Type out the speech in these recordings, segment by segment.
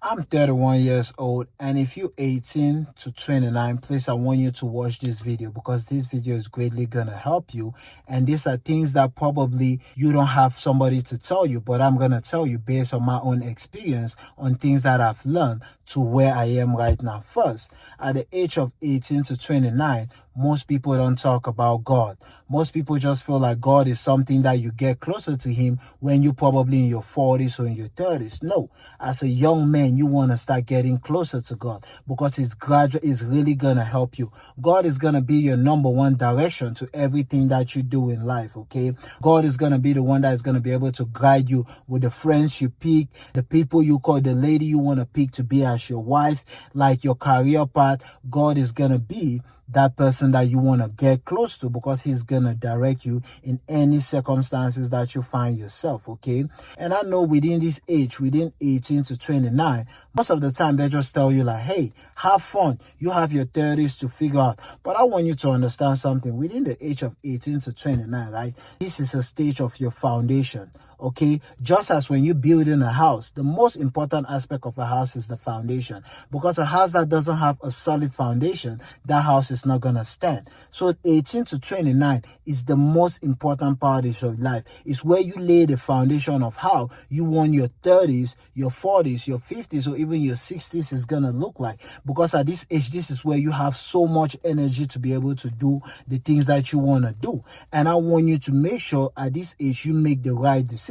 I'm 31 years old, and if you're 18 to 29, please, I want you to watch this video because this video is greatly gonna help you. And these are things that probably you don't have somebody to tell you, but I'm gonna tell you based on my own experience on things that I've learned to where I am right now. First, at the age of 18 to 29, most people don't talk about God. Most people just feel like God is something that you get closer to Him when you're probably in your 40s or in your 30s. No, as a young man, you want to start getting closer to God because it's really going to help you. God is going to be your number one direction to everything that you do in life, okay? God is going to be the one that is going to be able to guide you with the friends you pick, the people you call, the lady you want to pick to be as your wife, like your career path. God is going to be that person that you want to get close to because He's going to direct you in any circumstances that you find yourself, okay? And I know within this age, within 18 to 29, most of the time they just tell you like, hey, have fun. You have your 30s to figure out. But I want you to understand something. Within the age of 18 to 29, right? This is a stage of your foundation. Okay, just as when you build in a house, the most important aspect of a house is the foundation, because a house that doesn't have a solid foundation, that house is not gonna stand. So 18 to 29 is the most important part of your life. It's where you lay the foundation of how you want your 30s, your 40s, your 50s, or even your 60s is gonna look like. Because at this age, this is where you have so much energy to be able to do the things that you want to do. And I want you to make sure at this age you make the right decision.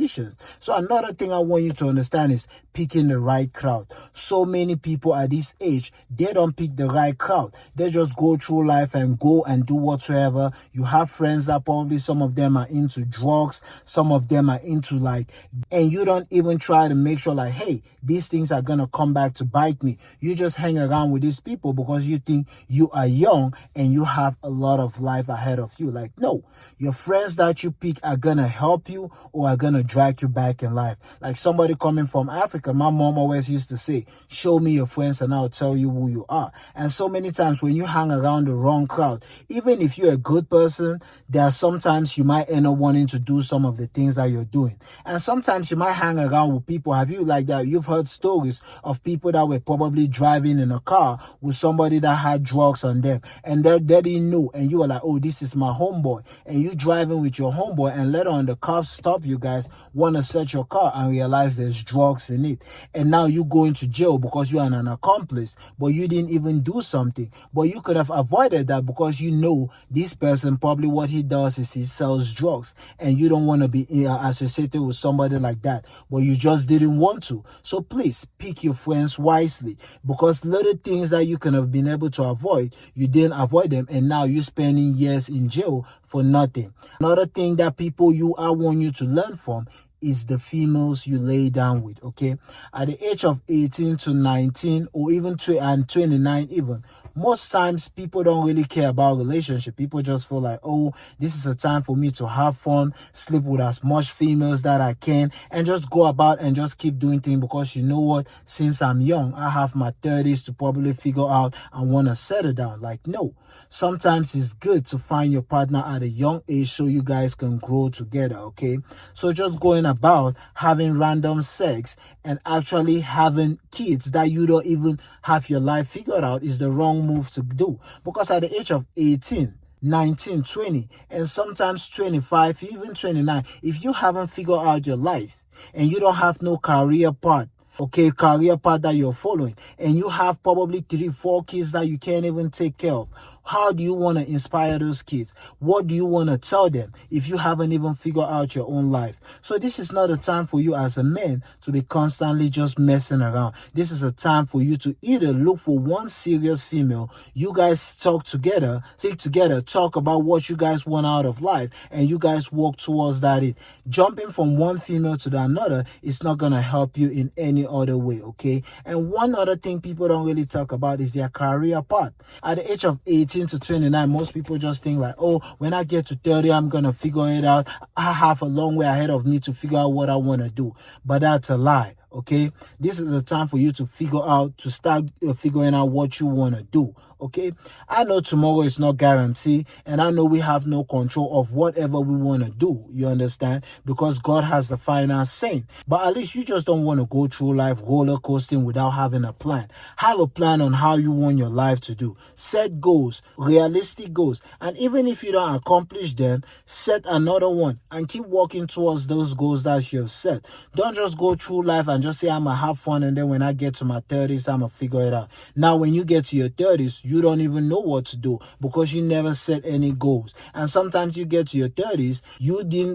So another thing I want you to understand is picking the right crowd. So many people at this age, they don't pick the right crowd. They just go through life and go and do whatsoever. You have friends that probably some of them are into drugs, some of them are into and you don't even try to make sure like, hey, these things are gonna come back to bite me. You just hang around with these people because you think you are young and you have a lot of life ahead of you. Like, no, your friends that you pick are gonna help you or are gonna drag you back in life. Like somebody coming from Africa, my mom always used to say, show me your friends and I'll tell you who you are. And so many times when you hang around the wrong crowd, even if you're a good person, there are sometimes you might end up wanting to do some of the things that you're doing. And sometimes you might hang around with people. Have you like that? You've heard stories of people that were probably driving in a car with somebody that had drugs on them and they didn't know. And you were like, oh, this is my homeboy. And you driving with your homeboy and later on the cops stop you guys, want to search your car and realize there's drugs in it. And now you go into jail because you are an accomplice, but you didn't even do something. But you could have avoided that because you know this person probably what he does is he sells drugs and you don't want to be associated with somebody like that, but you just didn't want to. So please pick your friends wisely because little things that you can have been able to avoid, you didn't avoid them and now you're spending years in jail for nothing. Another thing that I want you to learn from is the females you lay down with, okay? At the age of 18 to 19 or even 29 even, most times people don't really care about relationship. People just feel like, oh, this is a time for me to have fun, sleep with as much females that I can, and just go about and just keep doing things because you know what? Since I'm young, I have my 30s to probably figure out and want to settle down. Like, no. Sometimes it's good to find your partner at a young age so you guys can grow together, okay? So just going about having random sex and actually having kids that you don't even have your life figured out is the wrong move to do. Because at the age of 18, 19, 20, and sometimes 25, even 29, if you haven't figured out your life and you don't have no career path that you're following, and you have probably 3-4 kids that you can't even take care of, how do you want to inspire those kids? What do you want to tell them if you haven't even figured out your own life? So this is not a time for you as a man to be constantly just messing around. This is a time for you to either look for one serious female, you guys stick together, talk about what you guys want out of life, and you guys work towards that. Jumping from one female to another is not going to help you in any other way, okay? And one other thing people don't really talk about is their career path. At the age of 18 to 29, most people just think like, oh, when I get to 30, I'm going to figure it out. I have a long way ahead of me to figure out what I want to do. But that's a lie, okay? This is the time for you to start figuring out what you want to do, okay? I know tomorrow is not guaranteed, and I know we have no control of whatever we want to do, you understand? Because God has the final say. But at least you just don't want to go through life roller coasting without having a plan. Have a plan on how you want your life to do. Set goals, realistic goals, and even if you don't accomplish them, set another one and keep working towards those goals that you have set. Don't just go through life and just say, I'm gonna have fun, and then when I get to my 30s, I'm gonna figure it out. Now, when you get to your 30s, you don't even know what to do because you never set any goals. And sometimes you get to your 30s,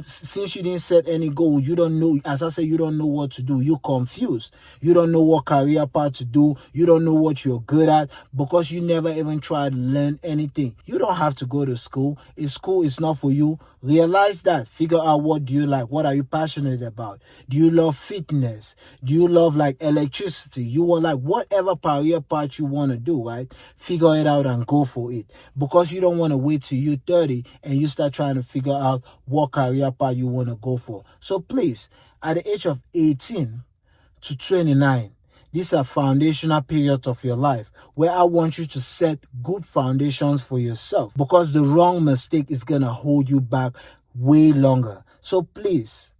since you didn't set any goal, you don't know, as I say, you don't know what to do. You're confused. You don't know what career path to do. You don't know what you're good at because you never even tried to learn anything. You don't have to go to school. If school is not for you, realize that. Figure out what do you like. What are you passionate about? Do you love fitness? Do you love like electricity? You want like whatever career path you want to do, right? Figure it out and go for it. Because you don't want to wait till you're 30 and you start trying to figure out what career path you want to go for. So please, at the age of 18 to 29, these are foundational periods of your life where I want you to set good foundations for yourself, because the wrong mistake is going to hold you back way longer. So please,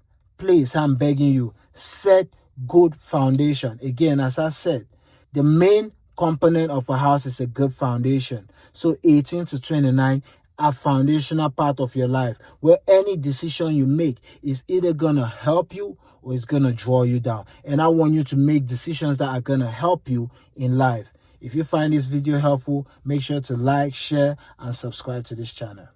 I'm begging you, set good foundation. Again, as I said, the main component of a house is a good foundation. So 18 to 29, a foundational part of your life where any decision you make is either going to help you or it's going to draw you down. And I want you to make decisions that are going to help you in life. If you find this video helpful, make sure to like, share, and subscribe to this channel.